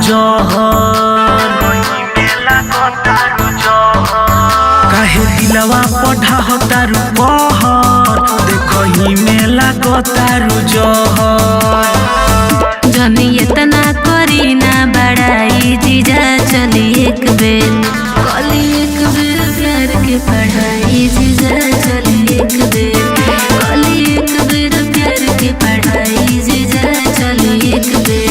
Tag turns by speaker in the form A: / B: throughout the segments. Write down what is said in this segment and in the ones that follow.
A: जहर काहे दिलवा पढ़ा तारू कहर देखही में लागतारू जहर
B: जनी इतना करी ना बड़ाई जीजा चली एक बेर कली एक बेर प्यार के पढ़ाई जीजा चली एक बेर कली एक बेर प्यार के पढ़ाई जीजा चली एक बेर।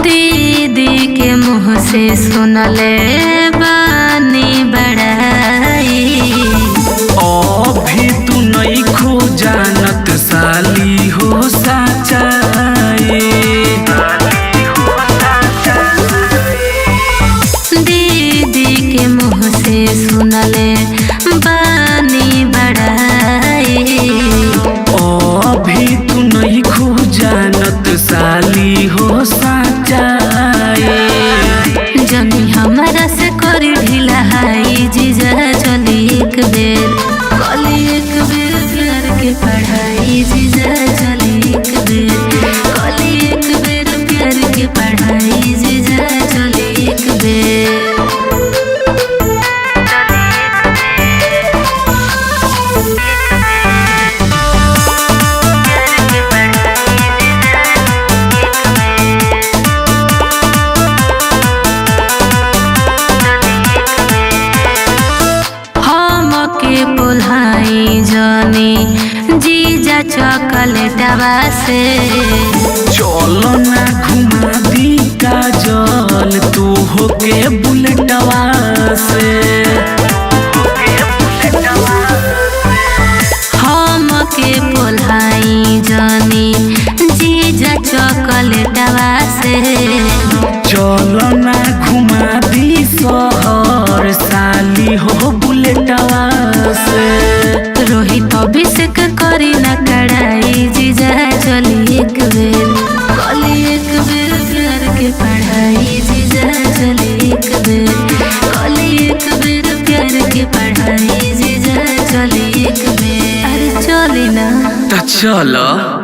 B: दीदी के मुँह से सुनले बानी बड़ाई
A: अभी तू नहीं खो जानत साली हो सच्चाई।
B: दीदी के मुँह से सुनले बानी बड़ाई
A: अभी तू नहीं खो जानत साली हो सच्चाई।
B: जनी हमारा से करी ढीला हाई जीजा चली एक बेर कली एक बेर प्यार के पढ़ाई जीजा चली एक बेर कली एक बेर प्यार के पढ़ाई जीजा चली एक बेर। के बोलाई जानी जीजा चॉकलेटवा से
A: चलो ना घुमा दी काजल तू होके बुलेटवा से।
B: हम के बोलाई जानी जीजा चॉकलेटवा से
A: चलो ना घुमा दी शहर साली हो बुलेटवा से।
B: रोहित अभिषेक करी ना कड़ाई जीजा चली एक बेर कली एक बेर प्यार के पढ़ाई जीजा चली एक बेर कली एक बेर प्यार के पढ़ाई जीजा चली एक बेर। अरे चली ना
A: तो चलो।